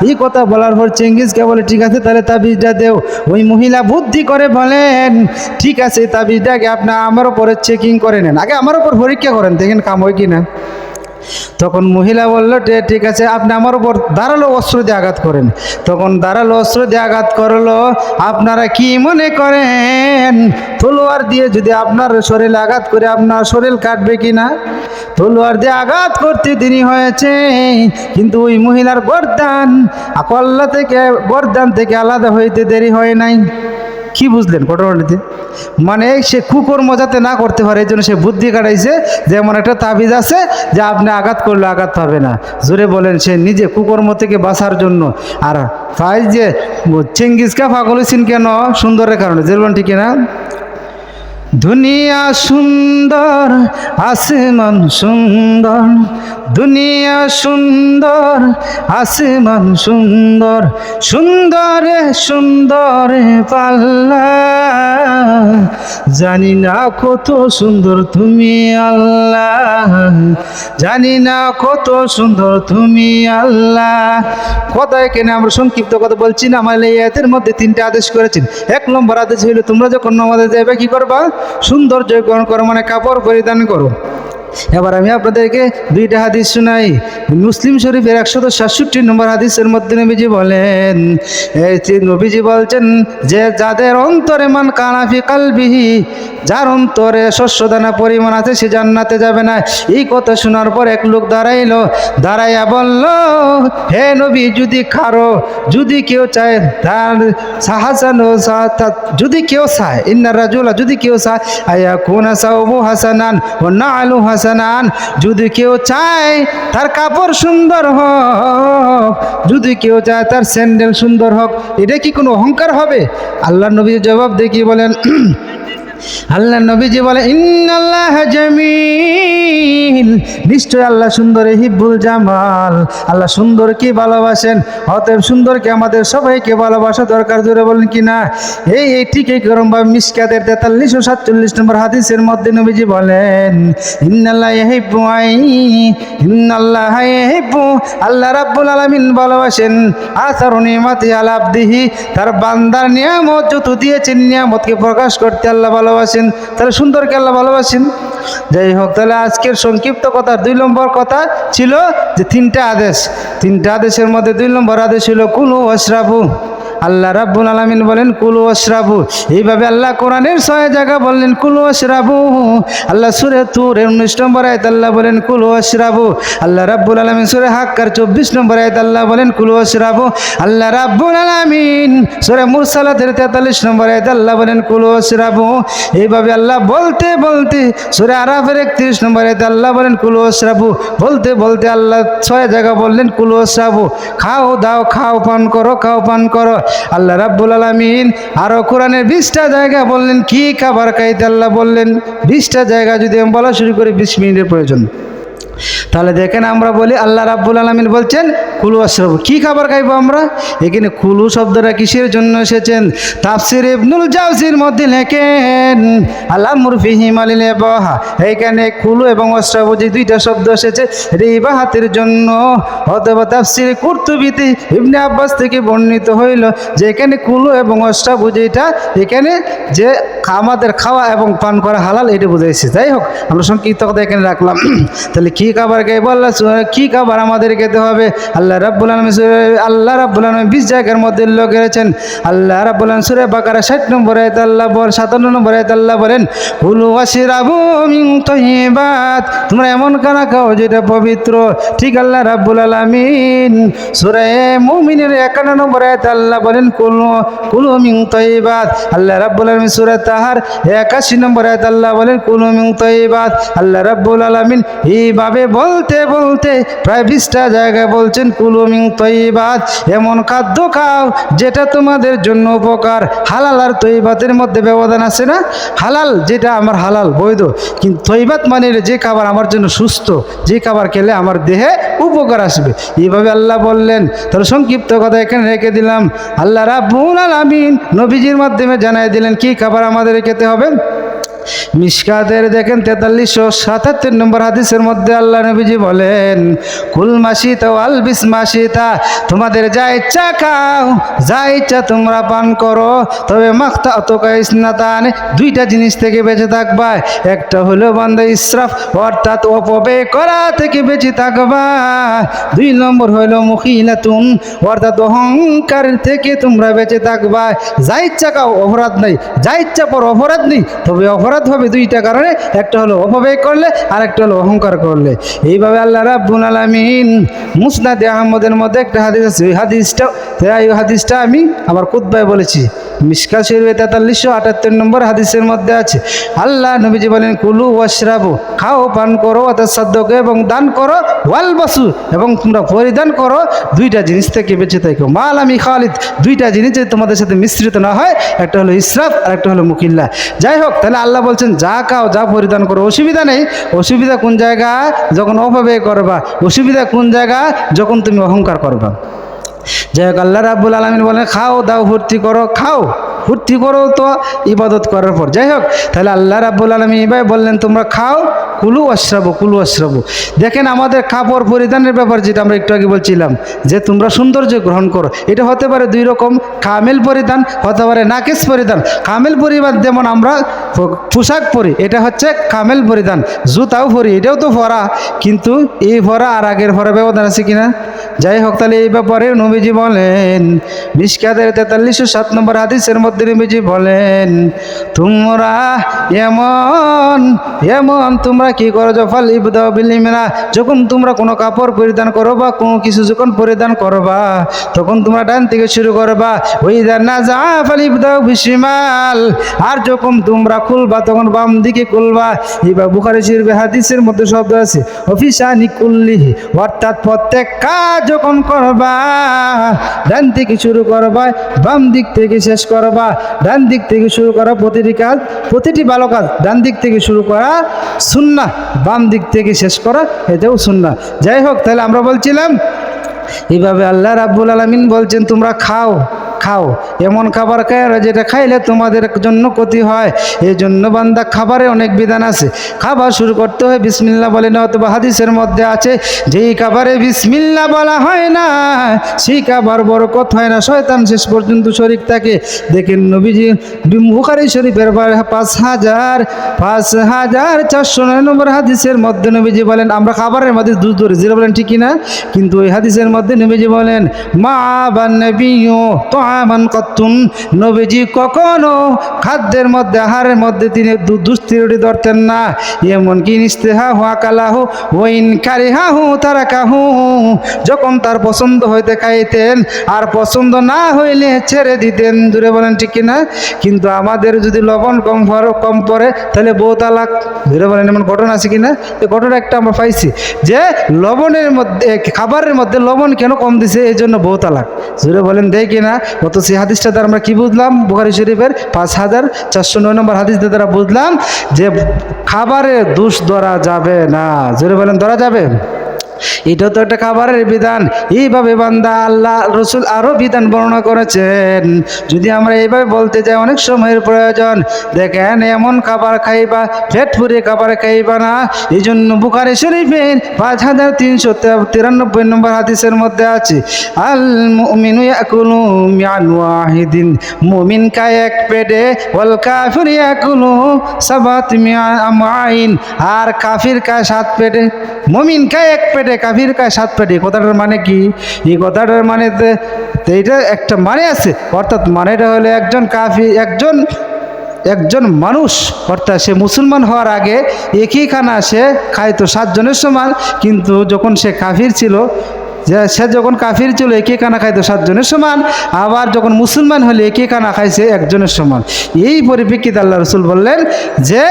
এই কথা বলার পর চেঙ্গিস খান বলে, ঠিক আছে তাহলে তাবিজটা দেও। ওই মহিলা বুদ্ধি করে বলেন, ঠিক আছে তাবিজটাকে আপনি আমার উপরে চেকিং করে নেন, আগে আমার উপর পরীক্ষা করেন, দেখেন কাম হয় কিনা। তখন মহিলা বলল, ঠিক আছে আপনি আমার উপর ধারালো অস্ত্র দিয়ে আঘাত করেন। তখন ধারালো অস্ত্র দিয়ে আঘাত করলো। আপনারা কি মনে করেন তলোয়ার দিয়ে যদি আপনার শরীরে আঘাত করে আপনার শরীর কাটবে কিনা? তলোয়ার দিয়ে আঘাত করতে দেরি হয়েছে, কিন্তু ওই মহিলার গর্দান থেকে আলাদা হইতে দেরি হয় নাই। কি বুঝলেন ঘটনাটিতে? মানে সে কুকর্ম যাতে না করতে পারে এই জন্য সে বুদ্ধি কাটাইছে, যেমন একটা তাবিজ আছে যে আপনি আঘাত করলে আঘাত পাবে না। জোরে বলেন, সে নিজে কুকর্ম থেকে বাঁচার জন্য। আর ভাই যে চেঙ্গিস খান পাগল হয়েছেন কেন? সুন্দরের কারণে, জোরে বলেন ঠিক না? দুনিয়া সুন্দর আসমান সুন্দর, দুনিয়া সুন্দর আসমান সুন্দর, সুন্দরে সুন্দরে পাল্লা, জানি না কত সুন্দর তুমি আল্লাহ, জানি না কত সুন্দর তুমি আল্লাহ। কথা এখানে আমরা সংক্ষিপ্ত কথা বলছি না, আমার এই আয়াতের মধ্যে তিনটা আদেশ করেছেন। এক নম্বর আদেশ হইল তোমরা যখন নামাজে যাবে কি করবা? সৌন্দর্য গ্রহণ করো, মানে কাপড় পরিধান করো। এবার আমি আপনাদেরকে দুইটা হাদিস শোনাই। মুসলিম শরীফের 167 নম্বর হাদিসের মধ্যে নবীজি বলেন, নবীজি বলছেন যে যাদের অন্তরে মান কানাফি কালবিহি, যার অন্তরে শস্যদানা পরিমাণ আছে সে জান্নাতে যাবে না। এই কথা শোনার পর এক লোক দাঁড়াইলো, দাঁড়াইয়া বলল, হে নবী, যদি কারো, যদি কেউ চায় তার সাহাসান, যদি কেউ চায়, ইন্নার রাজুলা, যদি কেউ চায় আয়া কোনা সাউবু হাসানান ও না আলু হাসানান, যদি কেউ চায় তার কাপড় সুন্দর হোক, যদি কেউ চায় তার স্যান্ডেল সুন্দর হোক, এটা কি কোনো অহংকার হবে? আল্লাহ নবী জবাব দিয়ে কি বলেন? আল্লাহ নবীজি বলে, ইন্নাল্লাহ জামিল, নিশ্চয় আল্লাহ সুন্দর, হিব্বুল জামাল, আল্লাহ সুন্দরকে ভালোবাসেন। অতএব সুন্দরকে আমাদের সবাইকে ভালোবাসা দরকার। জোরে বলেন কি না? এই ঠিক এই গরমভাবে মিশকাতের 43 ও 47 নম্বর হাদিসের মধ্যে নবীজি বলেন, ইন্নাল্লাহ ইহিব্বু ইন্নাল্লাহ ইহিব্বু, আল্লাহ রাব্বুল আলামিন ভালোবাসেন আসারু নিয়ামাতি আলা আবদিহি, তার বান্দার নিয়ামত যত দিয়েছেন নিয়ামতকে প্রকাশ করতে আল্লাহ ভালোবাসেন। তাহলে সুন্দরকে আল্লাহ ভালোবাসেন। যাই হোক, তাহলে আজকের সংক্ষিপ্ত কথা 2 নম্বর কথা ছিল যে তিনটা আদেশ, তিনটা আদেশের মধ্যে 2 নম্বর আদেশ ছিল কুলু ওয়াশরাবু। আল্লাহ রাব্বুল আলামিন বলেন কুলু ওয়াশরাবু। এইভাবে আল্লাহ কোরআনের 6 জায়গা বললেন কুলু ওয়াশরাবু। আল্লাহ সূরা তুরের 19 নম্বর আয়াত আল্লাহ বলেন কুলু ওয়াশরাবু। আল্লাহ রাব্বুল আলামিন সূরা হাক্কার 24 নম্বর আয়াত আল্লাহ বলেন কুলু ওয়াশরাবু। আল্লাহ রাব্বুল আলামিন সূরা মুরসালাতের 43 নম্বর আয়াত আল্লাহ বলেন কুলু ওয়াশরাবু। এইভাবে আল্লাহ বলতে বলতে সূরা আরাফের 31 নম্বর আয়াত আল্লাহ বলেন কুলু ওয়াশরাবু। বলতে বলতে আল্লাহ 6 জায়গা বললেন কুলু ওয়াশরাবু, খাও দাও, খাও পান করো, খাও পান করো। আল্লাহ রাব্বুল আলামিন আরো কোরআনের 20টা জায়গা বললেন কি খাবার খাইতে আল্লাহ বললেন। 20টা জায়গা যদি আমি বলা শুরু করি 20 মিনিটের প্রয়োজন। তাহলে দেখেন, আমরা বলি আল্লাহ রাব্বুল আলামিন বলছেন কুলু ওয়াশরাবু, কি খাবার খাইবো আমরা? এখানে কুলু শব্দটা কিসের জন্য এসেছেন? তাফসীর ইবনুল জাওজির মধ্যে লেখেন আল-আমরু ফিহি মালিল ইবাহা, এখানে কুলু এবং ওয়াশরাবু যে 2টা শব্দ এসেছে এটা ইবাহাতের জন্য। অথবা তাফসীর কুরতুবিতে ইবনে আব্বাস থেকে বর্ণিত হইল যে এখানে কুলু এবং ওয়াশরাবু যেটা, এখানে যে আমাদের খাওয়া এবং পান করা হালাল এটা বুঝাইছে। যাই হোক, আমরা সংক্ষিপ্ত কথা এখানে রাখলাম। তাহলে কি খাবার খাইবো? আল্লাহ কি খাবার আমাদের খেতে হবে? আল্লাহ রাব্বুল আলামিন 20 জায়গার মধ্যে উল্লেখ করেছেন। আল্লাহ রাব্বুল আলামিন সূরা বাকারা 60 নম্বর আয়াত আল্লাহ 57 নম্বর আয়াত আল্লাহ বলেন কুলু ওয়াশরাবু মিন তাইয়্যিবাত, তোমরা এমন খানা খাও যেটা পবিত্র। ঠিক আল্লাহ রাব্বুল আলামিন সূরা মুমিনের 51 নম্বর আয়াত আল্লাহ বলেন কুলু মিন তাইয়্যিবাত। আল্লাহ রাব্বুল আলামিন সূরা তাহার 81 নম্বর আয়াত আল্লাহ বলেন কুলু মিন তাইয়্যিবাত। আল্লাহ রাব্বুল আলামিন এইভাবে বলতে বলতে প্রায় 20টা জায়গায় বলছেন কুলু মিন তাইয়্যিবাত, এমন খাদ্য খাও যেটা তোমাদের জন্য উপকার। হালাল আর তৈবাতের মধ্যে ব্যবধান আছে না? হালাল যেটা আমার হালাল বৈধ, কিন্তু তৈবাত মানে যে খাবার আমার জন্য সুস্থ, যে খাবার খেলে আমার দেহে উপকার আসবে। এইভাবে আল্লাহ বললেন। তাহলে সংক্ষিপ্ত কথা এখানে রেখে দিলাম। আল্লাহ রাব্বুল আলামিন নবীজির মাধ্যমে জানাই দিলেন কি খাবার আমাদের খেতে হবে। মিশকাতের দেখেন 4377 নম্বর হাদিসের মধ্যে আল্লাহ নবীজি বলেন কুল মাশিতা ওয়াল বিস মাশিতা, তোমাদের যা ইচ্ছা খাও, যা ইচ্ছা তোমরা পান করো, তবে মাখতা অতকা ইসনাতান, 2টা জিনিস থেকে বেঁচে থাকবা। একটা হলো বান্দা ইসরাফ অর্থাৎ অপব্যয় করা থেকে বেঁচে থাকবা। 2 নম্বর হলো মুখিলাতুন অর্থাৎ অহংকার থেকে তোমরা বেঁচে থাকবা। যা ইচ্ছা খাও, অপরাধ নাই, যা ইচ্ছা পর অপরাধ নেই, তবে অপরাধ হবে 2টা কারণে, একটা হলো অপব্যয় করলে আর একটা হলো অহংকার করলে। এইভাবে আল্লাহ রাব্বুল আলামিন মুসনাদে আহমদের মধ্যে একটা হাদিস আছে, ওই হাদিসটা আমি আমার খুতবায় বলেছি। মিশকাত শরীফে 4378 নম্বর হাদিসের মধ্যে আছে, আল্লাহ নবীজি বলেন কুলু ওয়াশরাবু, খাও পান করো, ওয়াতাসাদ্দাকু এবং দান করো, ওয়ালবাসু এবং তোমরা পরিধান করো, দুইটা জিনিস থেকে বেঁচে থাকো। মালামি খালিদ, দুইটা জিনিস যদি তোমাদের সাথে মিশ্রিত না হয়, একটা হলো ইসরাফ আর একটা হলো মুকিল্লা। যাই হোক, তাহলে আল্লাহ বলছেন যা খাও যা পরিধান করো, অসুবিধা নেই। অসুবিধা কোন জায়গা? যখন অপব্যয় করবা। অসুবিধা কোন জায়গা? যখন তুমি অহংকার করবা। যাই হোক, আল্লাহ রাব্বুল আলামিন বলেন খাও দাও ফুর্তি করো, খাও ফুর্তি করো তো ইবাদত করার পর। যাই হোক, তাহলে আল্লাহ রাব্বুল আলামিন এভাবে বললেন তোমরা খাও, কুলু আশরাবু, কুলু আশরাবু। দেখেন আমাদের কাপড় পরিধানের ব্যাপার যেটা আমরা একটু আগে বলছিলাম, যে তোমরা সৌন্দর্য গ্রহণ করো, এটা হতে পারে দুই রকম, কামেল পরিধান, হতে পারে নাকিস পরিধান। কামেল পরিধান যেমন আমরা পোশাক পরি, এটা হচ্ছে কামেল পরিধান। জুতাও পরি, এটাও তো পরা, কিন্তু এই পরা আর আগের পরা ব্যবধান আছে কিনা? যাই হোক, তাহলে এই ব্যাপারে নবীজি বলেন, মিশকাতের 4307 নম্বর হাদিসের মধ্যে নবীজি বলেন তোমরা এমন এমন তোমরা কি করো, জফাল ইবদাউ বিল ইমনা, যখন তোমরা কোনো কাপড় পরিধান করো বা কোনো কিছু যখন পরিধান করবা, তখন তোমরা ডান থেকে শুরু করবা। ওইদা নাযা ফাল ইবদাউ বিশিমাল, আর যখন তোমরা খুলবা তখন বাম দিকে খুলবা। এবার বুখারী শরীফে হাদিসের মধ্যে শব্দ আছে অফিসানি কুল্লিহি, অর্থাৎ প্রত্যেক কাজ যখন করবা ডান থেকে শুরু করবা, বাম দিক থেকে শেষ করবা। ডান দিক থেকে শুরু করা প্রতিটি কাজ, প্রতিটি ভালো কাজ ডান দিক থেকে শুরু করা সুন্নাহ, বাম দিক থেকে শেষ করা এটাও সুন্নাহ। যাই হোক, তাহলে আমরা বলছিলাম এইভাবে আল্লাহ রাব্বুল আলামিন বলছেন তোমরা খাও, খাও এমন খাবার খায় যেটা খাইলে তোমাদের জন্য ক্ষতি হয়। এই জন্য বান্দা খাবারে অনেক বিধান আছে। খাবার শুরু করতে হয় বিসমিল্লাহ বলে না, অথবা হাদিসের মধ্যে আছে যেই খাবারে বিসমিল্লাহ বলা হয় না সেই খাবার বরকত হয় না, শয়তান শেষ পর্যন্ত শরীক থাকে। দেখেন নবীজি বুখারী শরীফের 5409 নম্বর হাদিসের মধ্যে নবীজি বলেন, আমরা খাবারের মধ্যে দুধ ধরি, যেটা বলেন ঠিক কিনা, কিন্তু ওই হাদিসের মধ্যে নবীজি বলেন মা আবান নবিয়্যু তাআমান কাত্তুন, নবীজি কখনো খাদ্যের মধ্যে আহারের মধ্যে তিনি দুস্থিরটি ধরতেন না। এমনকি নিস্তেহা হুয়া কালাহু ওয়াইন কারিহাহু তারাকাহু, যখন তার পছন্দ হইতে খাইতেন আর পছন্দ না হইলে ছেড়ে দিতেন। দূরে বলেন ঠিক কিনা। কিন্তু আমাদের যদি লবণ কম পড়ে তাহলে বউ তালাক। দূরে বলেন এমন ঘটনা আছে কিনা? এই ঘটনা একটা আমরা পাইছি যে লবণের মধ্যে, খাবারের মধ্যে লবণ কেন কম দিছে, এই জন্য বউ তালাক। দূরে বলেন দেয় কিনা। অত সেই হাদিসটা দ্বারা আমরা কি বুঝলাম? বুখারী শরীফের 5409 নম্বর হাদিস দ্বারা বুঝলাম যে খাবারে দোষ ধরা যাবে না। জোরে বলেন ধরা যাবে? এটা তো একটা খাবারের বিধান। এইভাবে বান্দা আল্লাহ রসুল আরও বিধান বর্ণনা করেছেন। যদি আমরা এইভাবে বলতে যাই অনেক সময়ের প্রয়োজন। দেখেন এমন খাবার খাইবা, পেট পুরে খাবার খাইবা না। এই জন্য বুখারী শরীফের 5393 নম্বর হাদিসের মধ্যে আছে আল মুমিনু ইয়াকুলু মিআন ওয়াহিদিন, মুমিন খায় এক পেটে, ওয়াল কাফির ইয়াকুলু সাবাত মিআইন, আর কাফির খায় 7 পেটে। মুমিন খায় এক পেটে, কাফির খায় 7 পেটে। কথাটার মানে কি? এই কথাটার মানে এইটা একটা মানে আছে, অর্থাৎ মানেটা হলো একজন কাফির, একজন মানুষ, অর্থাৎ সে মুসলমান হওয়ার আগে একই খানা সে খাইতো 7 জনের সমান, কিন্তু যখন সে কাফির ছিল, সে যখন কাফির ছিল একই খানা খাইতো 7 জনের সমান, আবার যখন মুসলমান হলে একই খানা খাইছে 1 জনের সমান। এই পরিপ্রেক্ষিতে আল্লাহ রসুল বললেন যে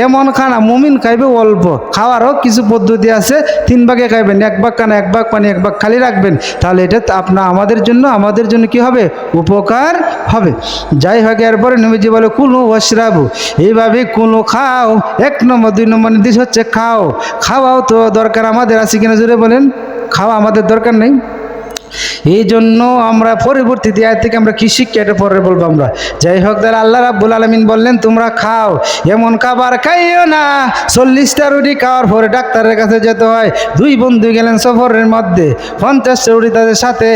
এমন খানা মুমিন খাইবে অল্প, খাওয়ারও কিছু পদ্ধতি আছে। 3 ভাগে খাইবেন, 1 ভাগ খানা, 1 ভাগ পানি, 1 ভাগ খালি রাখবেন, তাহলে এটা আমাদের জন্য কি হবে? উপকার হবে। যাই হোক, এরপরে নবীজি বলে কুলু ওয়াশরাবু, এইভাবে কুলু খাও। 1 নম্বর 2 নম্বর নির্দেশ হচ্ছে খাও। খাওয়াও তো দরকার আমাদের আছে কিনা জোরে বলেন? খাওয়া আমাদের দরকার নেই। এই জন্য আমরা পরবর্তীতে আয়াত থেকে আমরা কি শিক্ষা, এটা পরে বলবো আমরা। যাই হোক, তাহলে আল্লাহ রাব্বুল আলামিন বললেন তোমরা খাও, এমন খাবার খাইও না 40টা রুটি খাওয়ার পরে ডাক্তারের কাছে যেতে হয়। 2 বন্ধু গেলেন সফরের মধ্যে, 50টা রুটি তাদের সাথে,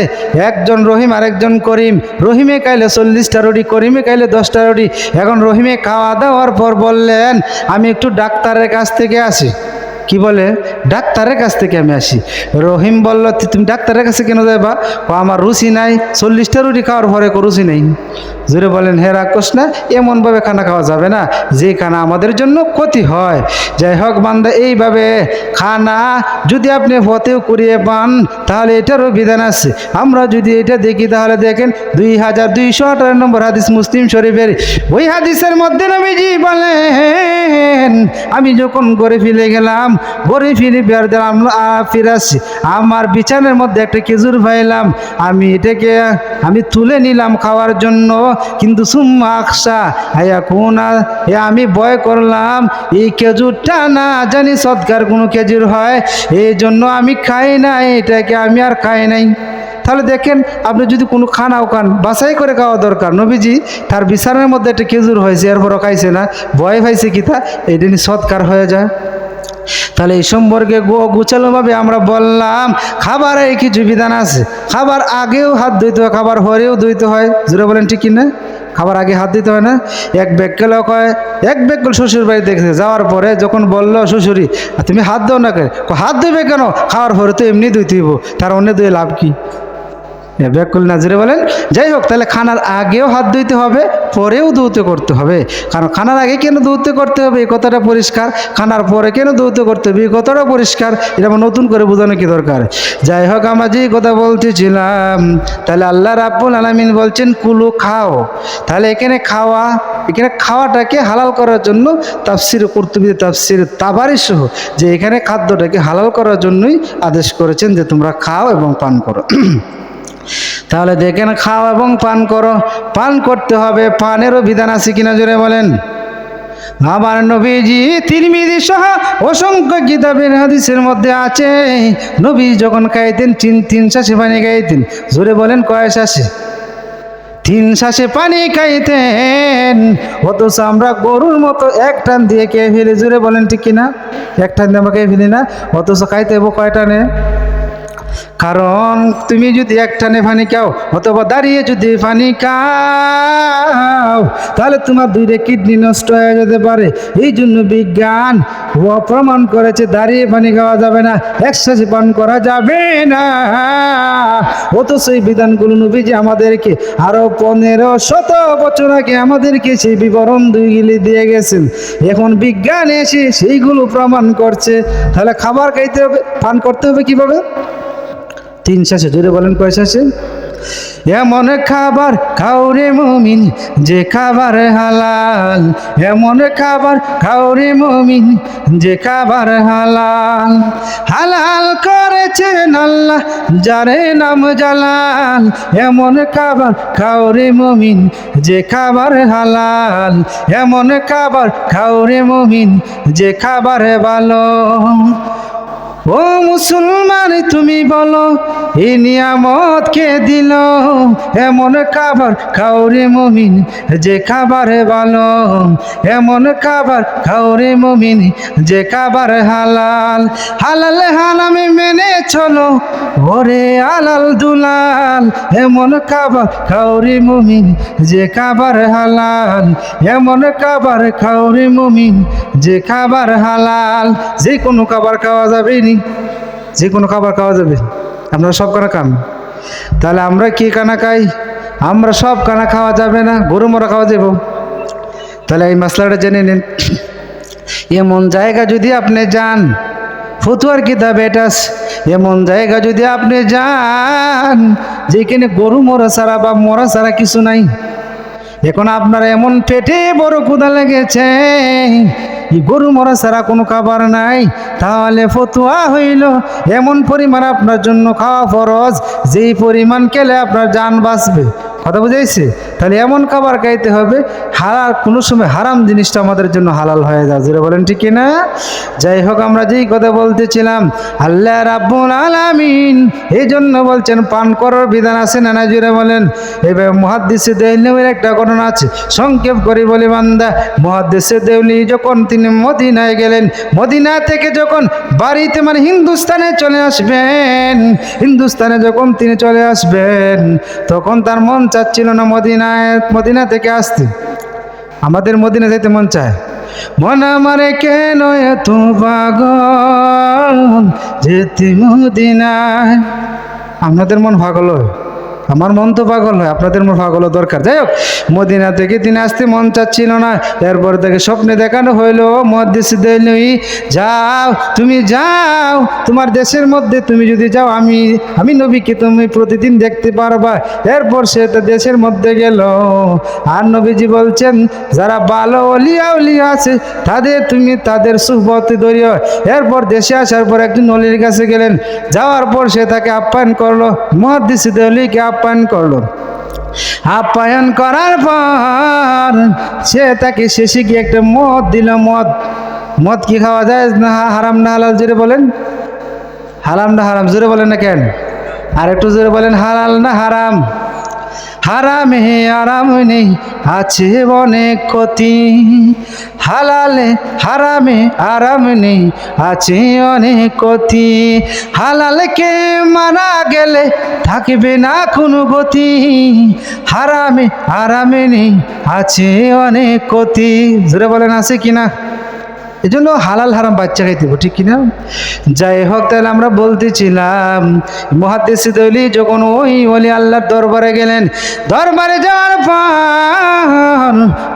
একজন রহিম আর একজন করিম। রহিমে খাইলে 40টা রুটি, করিমে খাইলে 10টা রুটি। এখন রহিমে খাওয়া দাওয়ার পর বললেন আমি একটু ডাক্তারের কাছ থেকে আসি। কি বলে, ডাক্তারের কাছ থেকে আমি আসি। রহিম বলল, তুমি ডাক্তারের কাছে কেন যাবা? ও আমার রুচি নাই, 40টা রুটি খাওয়ার পরে রুচি নেই। জোরে বলেন হে রাক্ষস না, এমনভাবে খানা খাওয়া যাবে না যে খানা আমাদের জন্য ক্ষতি হয়। যাই হোক বান্দা, এইভাবে খানা যদি আপনি হতেও করিয়ে পান তাহলে এটারও বিধান আছে। আমরা যদি এটা দেখি তাহলে দেখেন 2218 নম্বর হাদিস মুসলিম শরীফের। ওই হাদিসের মধ্যে নবীজি বলেন, আমি যখন ঘরে ফিরে গেলাম, ঘরে ফিরে ফিরাচ্ছি, আমার বিছানার মধ্যে একটা খেজুর পাইলাম। আমি এটাকে তুলে নিলাম খাওয়ার জন্য, কিন্তু সুম্মা আকশা আয়াকুনা, আমি ভয় করলাম এই খেজুরটা না জানি সদকার কোনো খেজুর হয়, এই জন্য আমি খাই নাই, এটাকে আমি আর খাই নাই। তাহলে দেখেন, আপনি যদি কোনো খানাও খান, বাছাই করে খাওয়া দরকার। নবীজি তার বিছানার মধ্যে একটা খেজুর হয়েছে, এরপরও খাইছে না, ভয় পাইছে কি তা, এটা নিয়ে সৎকার হয়ে যায়। তাহলে এই সম্পর্কে গোছালোভাবে আমরা বললাম, খাবারে কিছু বিধান আছে। খাবার আগেও হাত ধুইতে হয়, খাবার পরেও ধুইতে হয়। জোরে বলেন ঠিক কিনা? খাবার আগে হাত দিতে হয় না? এক ব্যক্তি কয়, এক ব্যক্তি শ্বশুর বাড়ি দেখতে যাওয়ার পরে যখন বললো শ্বশুরি, তুমি হাত দাও না কেন? হাত ধুইবে কেন? খাওয়ার পরে তো এমনি ধুইতে হইব, তার অন্য ধুয়ে লাভ কি? ব্যাকুল নাজরে বলেন। যাই হোক, তাহলে খানার আগেও হাত ধুইতে হবে, পরেও ধুতে করতে হবে। কারণ খানার আগে কেন ধুতে করতে হবে এই কথাটা পরিষ্কার, খানার পরে কেন ধুতে করতে হবে এই কথাটা পরিষ্কার। এটা আমার নতুন করে বোঝানো কি দরকার? যাই হোক, আমরা যেই কথা বলতেছিলাম, তাহলে আল্লাহ রাব্বুল আলামিন বলছেন কুলু, খাও। তাহলে এখানে খাওয়াটাকে হালাল করার জন্য তাফসির কুরতুবী, তাফসির তাবারি সহ, যে এখানে খাদ্যটাকে হালাল করার জন্যই আদেশ করেছেন যে তোমরা খাও এবং পান করো। তাহলে দেখেন, খাও এবং পান করো, পান করতে হবে, পানেরও বিধান আছে কিনা জোরে বলেন। আমার নবীজি তিরমিজি সহ অসংখ্য কিতাবের হাদিসের মধ্যে আছে, নবী যখন খাইতেন তিন শ্বাসে পানি খাইতেন। জোরে বলেন কয় শ্বাসে? 3 শ্বাসে পানি খাইতেন। অথচ আমরা গরুর মতো এক টান দিয়ে খেয়ে ফেলি। জোরে বলেন ঠিক কিনা? এক টান দিয়ে আমরা খেয়ে ফেলি না, অথচ খাইতে হবো কয় টানে? কারণ তুমি যদি এক টানে পানি খাও অথবা দাঁড়িয়ে যদি পানি খাও, তাহলে তোমার 2টা কিডনি নষ্ট হয়ে যেতে পারে। এই জন্য বিজ্ঞান প্রমাণ করেছে দাঁড়িয়ে পানি খাওয়া যাবে না, একসাথে পান করা যাবে না। অথচ এই বিধানগুলো নবীজি আমাদেরকে আরো 1500 বছর আগে আমাদেরকে সেই বিবরণ দুইগুলি দিয়ে গেছেন। এখন বিজ্ঞান এসে সেইগুলো প্রমাণ করছে। তাহলে খাবার খাইতে হবে, পান করতে হবে কিভাবে? 3 শ্বাসে। জোরে বলেন কয় শ্বাসে? এমন খাবার খাও রে মুমিন যে খাবার হালাল, এমন খাবার খাও রে মুমিন যে খাবার হালাল। হালাল করেছেন আল্লাহ যারে নাম জালাল, এমন খাবার খাও রে মুমিন যে খাবার হালাল, এমন খাবার খাও রে মুমিন যে খাবার ভালো। ও মুসলমান তুমি বলো, এই নিয়ামত কে দিল? এমন খাবার খাও রে মুমিন যে খাবার ভালো, এমন খাবার খাও রে মুমিন যে খাবার হালাল। হালাল হারামে মেনে চলো ওরে আলাল দুলাল, এমন খাবার খাও রে মুমিন যে খাবার হালাল, এমন খাবার খাও রে মুমিন যে খাবার হালাল। যে কোনো খাবার খাওয়া যাবে নি, যে কোনো খাবার খাওয়া যাবে। আপনারা সব খানা খান। তাহলে আমরা কি খানা খাই? আমরা সব খানা খাওয়া যাবে না, গরু মরা খাওয়া যাব। তাহলে এই মশলাটা জেনে নিন। এমন জায়গা যদি আপনি যান, ফতুয়ার কিতাব এটা, এমন জায়গা যদি আপনি যান যেখানে গরু মরা ছাড়া বা মরা ছাড়া কিছু নাই, এখন আপনার এমন পেটে বড় ক্ষুধা লেগেছে, গরু মরা ছাড়া কোনো খাবার নাই, তাহলে ফতুয়া হইল এমন পরিমাণ আপনার জন্য খাওয়া ফরজ, যেই পরিমাণ খেলে আপনার জান বাঁচবে। কথা বুঝাইছে? তাহলে এমন খাবার খাইতে হবে হালাল, কোনো সময় হারাম জিনিসটা আমাদের জন্য হালাল হয়ে যায়। যেটা বলেন ঠিক কিনা? যাই হোক, আমরা যেই কথা বলতেছিলাম, আল্লাহ রাব্বুল আলামিন এই জন্য বলছেন পান করার বিধান আছে না না? জুড়ে বলেন। এবার মুহাদ্দিসে দেওলির একটা ঘটনা আছে, সংক্ষেপ করে বলি বান্দা। মুহাদ্দিসে দেওলি যখন তিনি মদিনায় গেলেন, মদিনা থেকে যখন বাড়িতে মানে হিন্দুস্তানে চলে আসবেন, হিন্দুস্তানে যখন তিনি চলে আসবেন, তখন তার মন চাচ্ছিল না মদিনা থেকে আসতে। আমাদের মদিনা যেতে মন চায়, মন আমারে কেন এত পাগল যেতে মদিনায়। আপনাদের মন পাগল হয়, আমার মন তো পাগল হয়, আপনাদের মন পাগল দরকার। যাই হোক, মদিনা থেকে তিনি আসতে মন চাচ্ছিল না। এরপর থেকে স্বপ্নে দেখানো হইলো, মুহাদ্দিস দেলই, যাও তুমি যাও, তোমার দেশের মধ্যে তুমি যদি যাও আমি নবীকে তুমি প্রতিদিন দেখতে পারবা। এরপর সে তো দেশের মধ্যে গেল। আর নবীজি বলছেন, যারা ভালো অলিয়া উলিয়া আছে তাদের সুহবতে ধরিও। এরপর দেশে আসার পর একজন অলির কাছে গেলেন। যাওয়ার পর সে তাকে আপ্যায়ন করলো, মুহাদ্দিস দেলইকে আপ্যায়ন করলো। আপ্যায়ন করার পর সে তাকে শেষে গিয়ে একটা মদ দিল। মদ কি খাওয়া যায় না হারাম না হালাল জোরে বলেন? হারাম না হারাম জোরে বলেন না কেন? আর একটু জোরে বলেন, হালাল না হারাম? হারামে আরাম নেই, আছে অনেক ক্ষতি। হালালে হারামে আরাম নেই, আছে অনেক ক্ষতি। হালালকে মারা গেলে থাকবে না কোনো গতি। হারামে আরামে নেই, আছে অনেক ক্ষতি। জোরে বলেন আছে কিনা? এই জন্য হালাল হারাম বাচ্চা খাইতে ঠিক কিনা? যাই হোক, তাহলে আমরা বলতেছিলাম, মুহাদ্দিস দেলই যখন ওই ওলি আল্লাহর দরবারে গেলেন, দরবারে যাওয়ার পর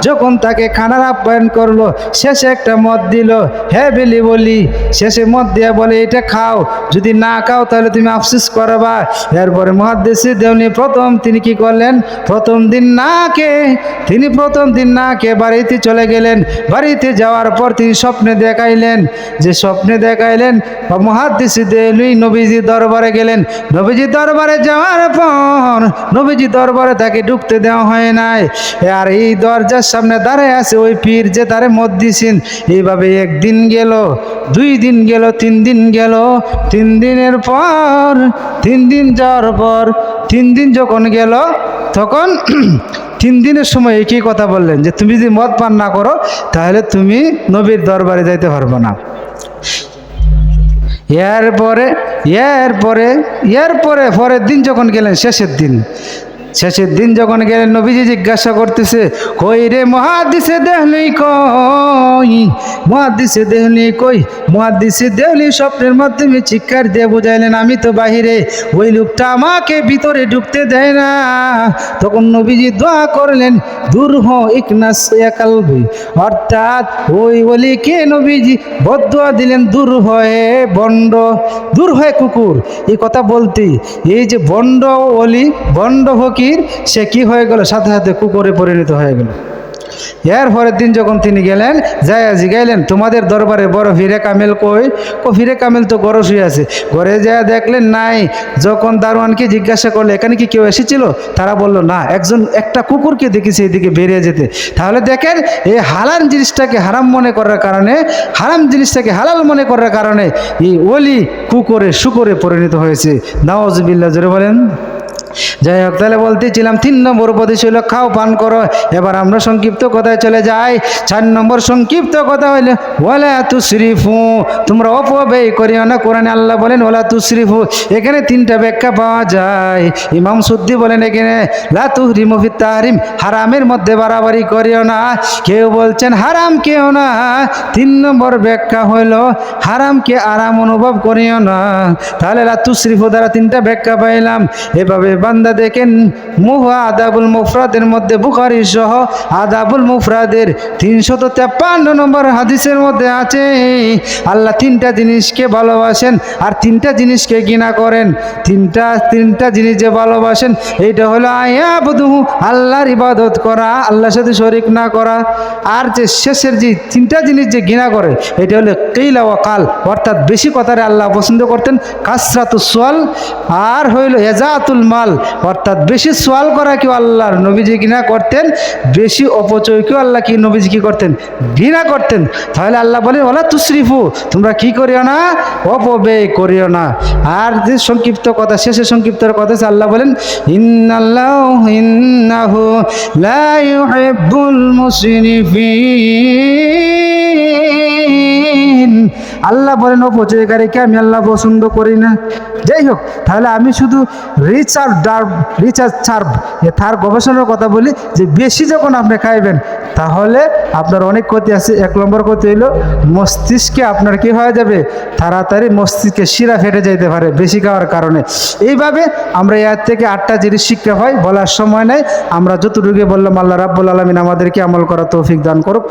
যখন তাকে খানার আপ্যায়ন করলো, শেষে একটা মদ দিল। হে বেলি বলি, শেষে মদ দিয়ে বলে, এটা খাও, যদি না খাও তাহলে তুমি আফসোস করবা। এরপরে মুহাদ্দিস দেলই তিনি কি করলেন? প্রথম দিন না খেয়ে বাড়িতে চলে গেলেন। বাড়িতে যাওয়ার পর তিনি স্বপ্নে দেখাইলেন, মুহাদ্দিস দেলই নবীজি দরবারে গেলেন। নবীজি দরবারে যাওয়ার পর নবীজি দরবারে তাকে ঢুকতে দেওয়া হয় নাই। আর এই দরজার সামনে দাঁড়ায় আছে ওই পীর যে তারে মদ দিছেন। এইভাবে একদিন গেল, 2 দিন গেল, 3 দিন গেল। 3 দিনের পর 3 দিন যাওয়ার পর 3 দিন যখন গেল, তখন 3 দিনের সময় একই কথা বললেন যে তুমি যদি মদ পান না করো তাহলে তুমি নবীর দরবারে যাইতে পারবে না। এরপরে পরের দিন যখন গেলেন, শেষের দিন যখন গেলেন, নবীজি জিজ্ঞাসা করতেছে, কই রে মুহাদ্দিস দেলই কই? মুহাদ্দিস দেলই স্বপ্নের মাধ্যমে চিৎকার দিয়ে বুঝাইলেন, আমি তো বাহিরে, ওই লোকটা আমাকে ভিতরে ঢুকতে দেয় না। তখন নবীজি দোয়া করলেন, দূর হ ইকনাস ইয়াকালবি, অর্থাৎ ওই ওলিকে নবীজি বদদুয়া দিলেন, দূর হয়ে বন্ড, দূর হয়ে কুকুর। এই কথা বলতে এই যে বন্ড ওলি, বন্ড ফকির, সে কি হয়ে গেল? সাথে সাথে কুকুরে পরিণত হয়ে গেল। এর পরের দিন যখন তিনি গেলেন, যাইয়া জিগাইলেন, তোমাদের দরবারে বড় ফিরে কামেল কই? ফিরে কামেল তো ঘরে শুয়ে আছে। ঘরে যাইয়া দেখলেন নাই। যখন দারোয়ানকে জিজ্ঞাসা করলে, এখানে কি কেউ এসেছিল? তারা বলল না, একটা কুকুরকে দেখেছি এদিকে বেরিয়ে যেতে। তাহলে দেখেন, এই হালাল জিনিসটাকে হারাম মনে করার কারণে, হারাম জিনিসটাকে হালাল মনে করার কারণে এই ওলি শুকুরে পরিণত হয়েছে। নাউজুবিল্লাহ, জোরে বলেন। যাই হোক, তাহলে বলতেছিলাম 3 নম্বর উপদেশ হইল খাও পান করো। এবার আমরা সংক্ষিপ্ত কথায় চলে যাই। 4 নম্বর সংক্ষিপ্ত কথা হইলে ওয়ালা তুসরিফু, তোমরা অপব্যয় করিও না। কোরআনে আল্লাহ বলেন ওয়ালা তুসরিফু। এখানে 3টা ব্যাখ্যা পাওয়া যায়। ইমাম সুদ্দি বলেন এখানে লা তুহরিমু ফিত তাহরিম, হারামের মধ্যে বাড়াবাড়ি করিও না। কেউ বলছেন হারাম কেউ না। 3 নম্বর ব্যাখ্যা হইল হারামকে আরাম অনুভব করিও না। তাহলে লা তুসরিফু দ্বারা 3টা ব্যাখ্যা পাইলাম। এভাবে বান্দা দেখেন, আদাবুল মুফরাদের মধ্যে বুখারী সহ আদাবুল মুফরাদের 353 নম্বর হাদিসের মধ্যে আছে, আল্লাহ 3টা জিনিসকে ভালোবাসেন আর 3টা জিনিসকে ঘৃণা করেন। 3টা জিনিস যে ভালোবাসেন, এইটা হলো আয়াবুদুহু, আল্লাহর ইবাদত করা, আল্লাহর সাথে শরীক না করা। আর যে শেষের যে 3টা জিনিস যে ঘৃণা করে, এটা হলো কিলা ওয়া কাল, অর্থাৎ বেশি কথারে আল্লাহ পছন্দ করতেন, কাসরাতুস সুয়াল, আর হইল এজাতুল মাল, অর্থাৎ বেশি সোয়াল করা কেউ আল্লাহর নবীজি ঘৃণা করতেন, বেশি অপচয়কেও আল্লাহ কি নবীজি কি করতেন? ঘৃণা করতেন। তাহলে আল্লাহ বলেন ওয়ালা তুসরিফু, তোমরা কি করিও না? অপব্যয় করিও না। আর যে সংক্ষিপ্ত কথা, শেষে সংক্ষিপ্ত কথা আল্লাহ বলেন ইন্নাহু লা ইউহিব্বুল মুসরিফিন, আল্লাহ বলেন অপচয়কারীকে আমি আল্লাহ পছন্দ করি না। যাই হোক, তাহলে আমি শুধু রিচার্জ সার্ভ তার গবেষণার কথা বলি যে বেশি যখন আপনি খাইবেন তাহলে আপনার অনেক ক্ষতি আছে। 1 নম্বর ক্ষতি হইলো মস্তিষ্কে আপনার কি হয়ে যাবে, তাড়াতাড়ি মস্তিষ্কে শিরা ফেটে যেতে পারে বেশি খাওয়ার কারণে। এইভাবে আমরা এর থেকে 8টা জিনিস শিক্ষা হয়, বলার সময় নেই। আমরা যতটুকু বললাম, আল্লাহ রাব্বুল আলামিন আমাদেরকে আমল করার তৌফিক দান করুক।